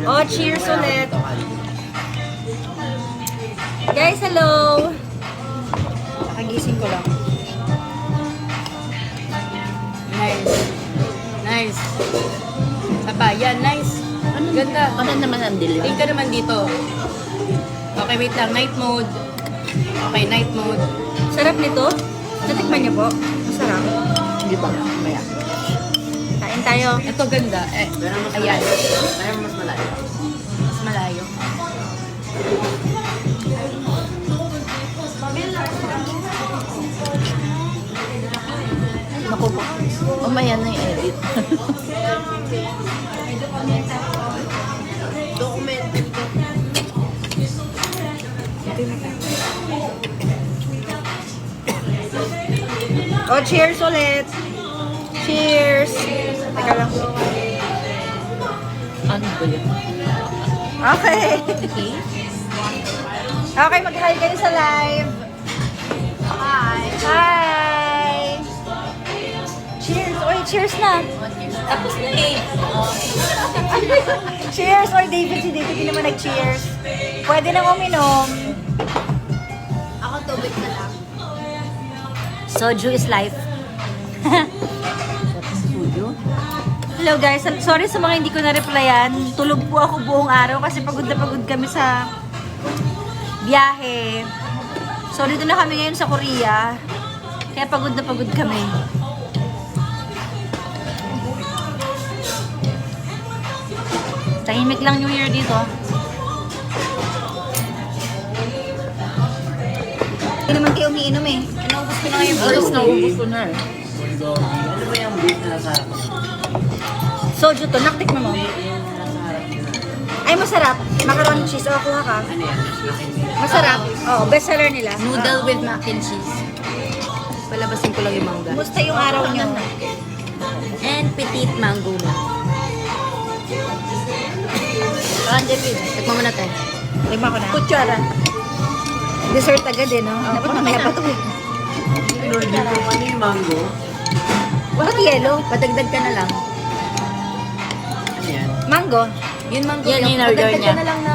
Oh, cheers ulit. Guys, hello. Nakagising ko lang. Nice. Nice. Sapa, yan, nice. Ganda. Ano naman ang dilim? Tingin ka naman dito. Okay, wait lang. Night mode. Okay, night mode. Sarap nito. Natikman niyo po. Masarap. Hindi ba? Maya. Kain tayo. Ito ganda. Eh, ayan. Kaya mas malayo. Mas malayo. Naku po. Umaya na yung edit. Oh, cheers ulit. Cheers. Teka lang. Ano ba yun? Okay. Okay, mag-hi kayo sa live. Hi. Hi. Cheers. Oy, cheers na. Tapos na eh. Cheers. Oy, David, si David din naman nag-cheers. Pwede nang uminom. Ako tubig na lang. Soju is life. Studio? Hello guys, sorry sa mga hindi ko na-replyan. Tulog po ako buong araw kasi pagod na pagod kami sa biyahe. So dito na kami ngayon sa Korea. Kaya pagod na pagod kami. Tahimik lang New Year dito. Hindi naman kayo umiinom eh. Inaubos ko na ngayon first Naubos ko na eh. Ano ba yung beef na nasa harap mo? Soju to, naktikman mo. Yung nasa harap mo. Ay, masarap. Macaron cheese. O, kuha ka. Ano yan? Masarap. Oo, best seller nila. Noodle with mac and cheese. Palabasin ko lang yung mangga. Kumusta yung araw nyo? And petite mango na. David. Tikman mo na tayo. Lima ko na. Kutsara. Dessert agad eh, no? Dapat mamaya pa ito eh. Ano yung mango? Bakit yellow? Padagdag ka na lang. Ano yan? Mango. Yun mango Yan yung yung order padagdag niya. ka na lang na.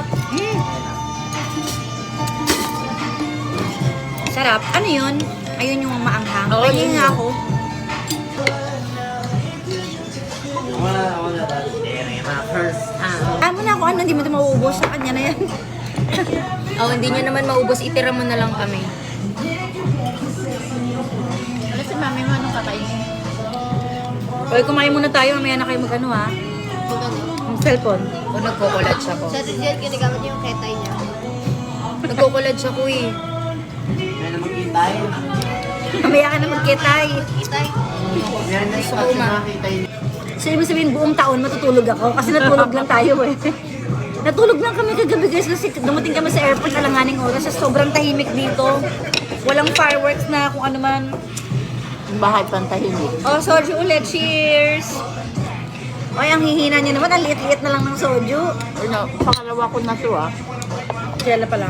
Sarap. Ano yun? Ayun yung maanghang. Oo, Pahingin yun nga yun. ako. Wala ba? First. Alam mo na kung ano, hindi mo ito mauubos. Sa kanya na yan. Oh, hindi nyo naman maubos. Itira mo na lang kami. Ano si mami mo? Anong kakainin? Oy, kumain muna tayo. Mamaya na kayo mag-ano ha. Ang cellphone. O nagko-collage ako. Sa Rizal, ginagamit niya yung ketay niya. Nagko-collage ako eh. Kaya na mag-itay. Mamaya ka na magkitay. Ketay. Yan na Gusto ko ma. nakita yun. So, ibig sabihin, buong taon matutulog ako. Kasi natulog lang tayo eh. Natulog lang kami kagabi guys kasi dumating kami sa airport alanganing oras. Sa sobrang tahimik dito. Walang fireworks na kung ano man. Yung bahay pantahimik. Oh, soju ulit. Cheers! Oy, ang hihina niyo naman. Ang liit-liit na lang ng soju. Ano, pangalawa ko na to ah. Sila pala.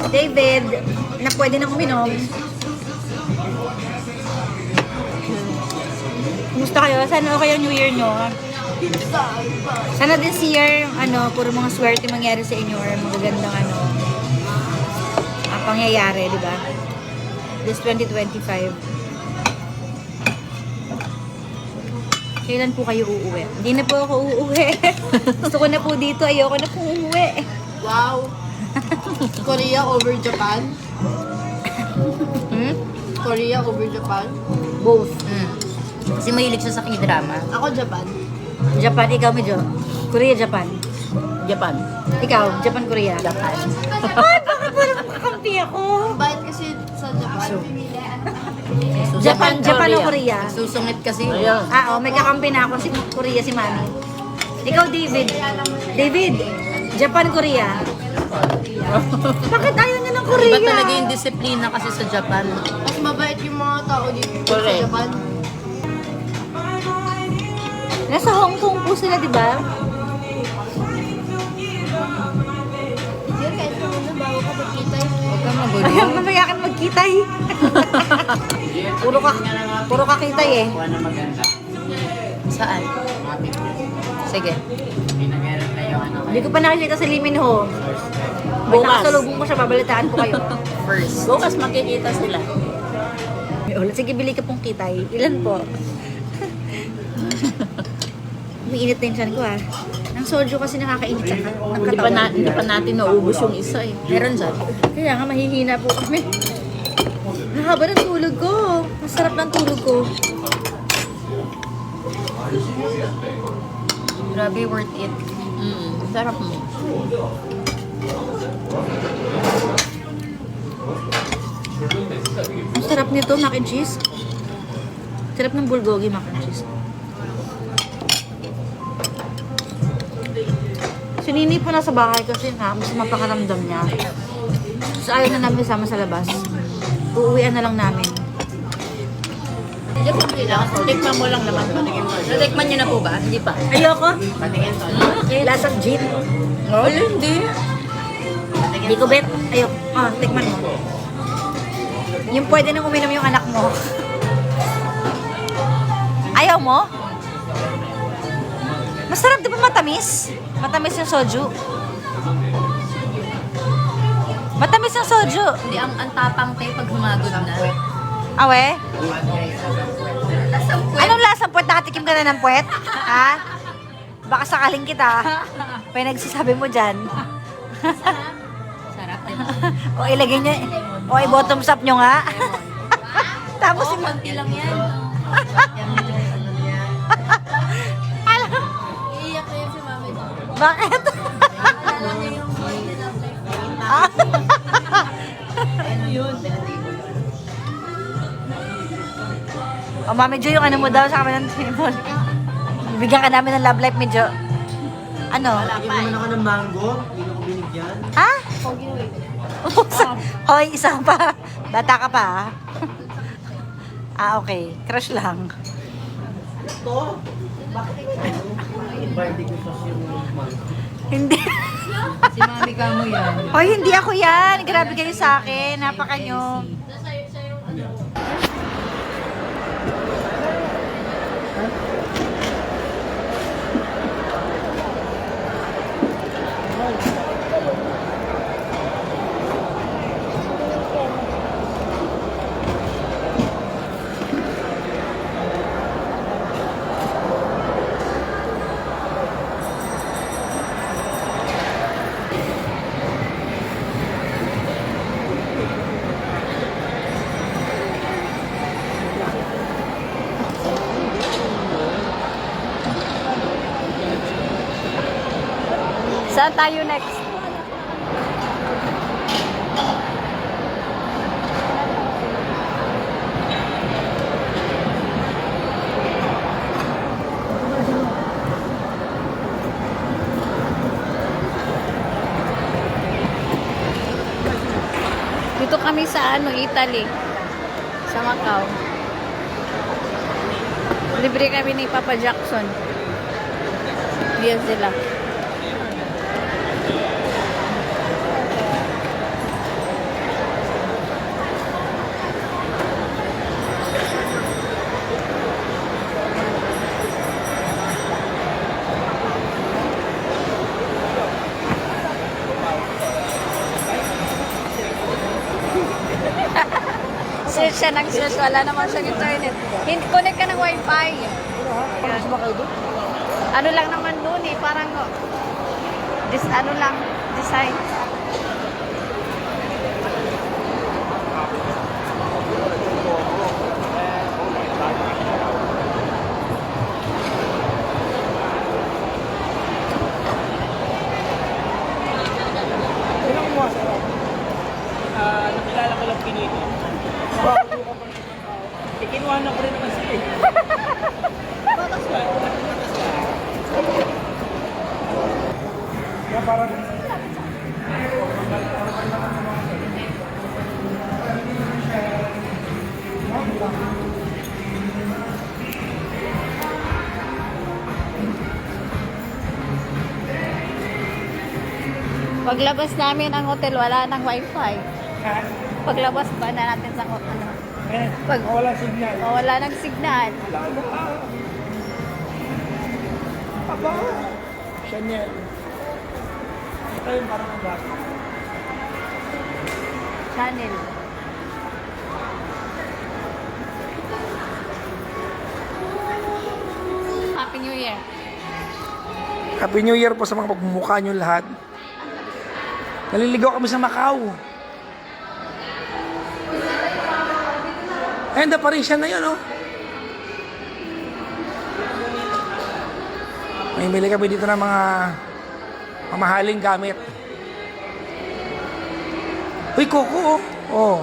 David, na pwede na uminom. Kumusta kayo? Sana okay ang New Year nyo? Sana this year, puro mga swerte mangyari sa inyo or magagandang pangyayari, di ba? This 2025. Kailan po kayo uuwi? Hindi na po ako uuwi. Gusto ko na po dito. Ayoko na po uuwi. Wow. Korea over Japan. Korea over Japan. Both. Kasi mahilig siya sa k-drama. Ako Japan. Japan, ikaw medyo. Korea, Japan. Japan. Ikaw, Japan, Korea. Japan. Ay, bakit parang kakampi ako? Bakit kasi sa Japan? Japan o Korea? Susungit kasi. Ayun. May kakampi na ako si Korea, si Mami. Ikaw, David. David, Japan, Korea. Bakit ayaw niya ng Korea? Iba talaga yung disiplina kasi sa Japan. Mas mabait yung mga tao dito sa Correct. Japan. Nasa Hong Kong po sila, di ba? Sir, kahit na muna bago ka magkita Huwag kang magulo. Ayaw, mamaya ka magkitay. puro ka kitay eh. Kuha na maganda. Saan? Mga picture. Sige. Pinag-erap na yung ano. Hindi ko pa nakikita sa Liminho. Bukas. Bukas. Nakasalubong ko siya, babalitaan ko kayo. First. Bukas makikita sila. Sige, bili ka pong kitay. Ilan po? Umiinit na yung tiyan ko ah. Ang soju kasi nakakainit siya ng katawan. Hindi pa natin naubos yung isa eh. Meron dyan. Kaya nga mahihina po kami. Ang haba ng tulog ko. Masarap ng tulog ko. Grabe, worth it. Sarap mo. Ang sarap nito, mac and cheese. Sarap ng bulgogi mac and cheese. Si Nini po nasa bahay kasi nga, mas mapakaramdam niya. So ayaw na namin sama sa labas. Uuwian na lang namin. Tikman mo lang naman. Natikman niyo na po ba? Hindi pa. Ayoko. Patingin to. Lasang jeep. Oh, hindi. Hindi ko bet. Ayoko. Ah, tikman mo. Yung pwede nang uminom yung anak mo. Ayaw mo? Masarap, di ba matamis? Matamis yung soju. Matamis yung soju. Hindi, ang tapang tayo pag humagod na. Awe? Lasang puwet. Anong lasang puwet? Nakatikim ka na ng puwet? Ha? Baka sakaling kita. Pinagsasabi mo dyan. Sarap. O ilagay niya. O i-bottoms up nyo nga. Tapos Oo, konti lang yan. Iiyak na yan si mami. Bakit? Alala niya yung boy na love life. O Mami Jo, yung ano mo daw sa kami ng table. Bigyan ka namin ng love life, medyo. Ano? Lagi mo naman ako ng mango. Hindi ko binigyan. Ha? Hoy, isa ka pa. Bata ka pa, ha? Okay. Crush lang. Ito? Bakit? Yung birthday ko sa yung mango. Hindi. Si mami ka mo yan. Hoy, hindi ako yan. Grabe kayo sa akin. Napaka nyo. Saan tayo next? Dito kami sa Italy. Sa Macau. Libre kami ni Papa Jackson. Diyan sila. Search siya ng search, wala naman siyang internet. Connect ka ng wifi. Ano lang naman doon eh, parang ano lang, design. Nakilala ko lang pinito. Kinuha na ko rin naman sila eh. Paglabas namin ang hotel, wala nang wifi. Paglabas pa na natin sa pag Wala signal. wala nang signal. Aba! Chanel. tayo parang ang bata. Channel. Happy New Year. Happy New Year po sa mga pagmumukha nyo lahat. Naliligaw kami sa Macau. Handa pa rin siya na yun, oh. May mili kami dito ng mga mamahaling gamit. Uy, Coco, oh. Oh.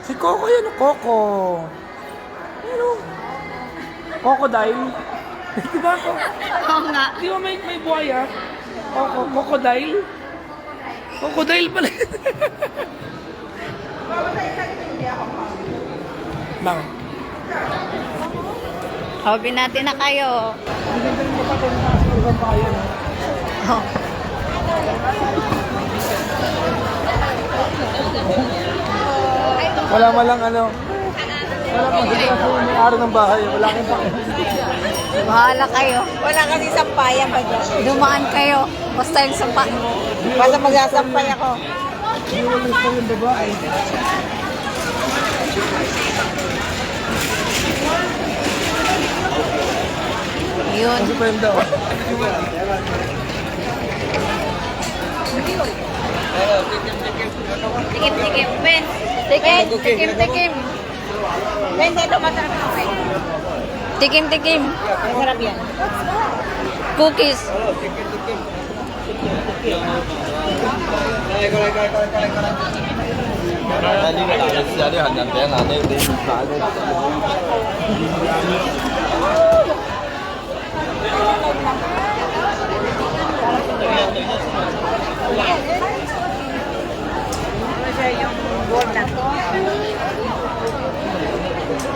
Si Coco yan, oh. Coco. Ayan, oh. Crocodile. Di ba ako? Oo nga. Di ba may buhaya? Crocodile? Crocodile pala. Bang. Hobby natin na kayo. Oh. Wala malang ano. Wala pang sitwasyon may araw ng bahay. Wala kang pake. Bahala kayo. Wala kasi sampayan pa dyan. Dumaan kayo. Basta yung sampa. Basta magsasampay ako. Iwalis pa yung babae. Yun. Kasi pa yung daw. Tikim-tikim. Ben. Tikim-tikim. Ben, dito masarap ako eh. Tikim-tikim. Masarap yan. Cookies.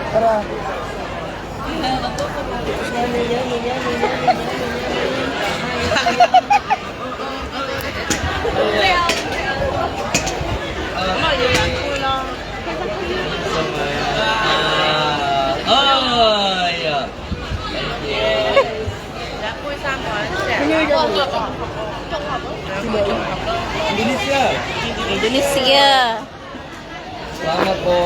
Tara. Indonesia. Salamat po.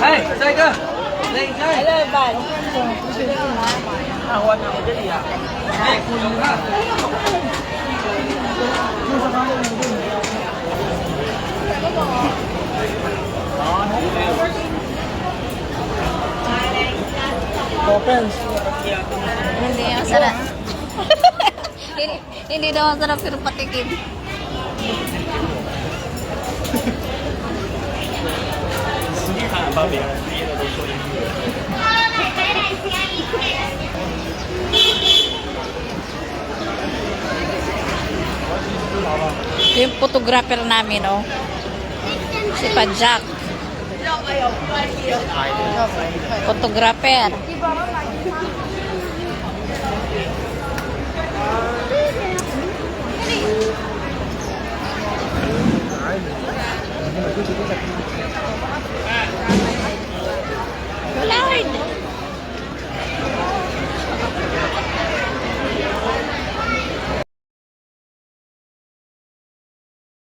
Hey, say ka. Hello, Ban. Nakuha na ako dyan, iya. Hey, kulong ka. Opens. Hindi yung sarap. Hindi daw masarap pero patikim. Yung photographer namin, oh. Si Pajak. Photographer.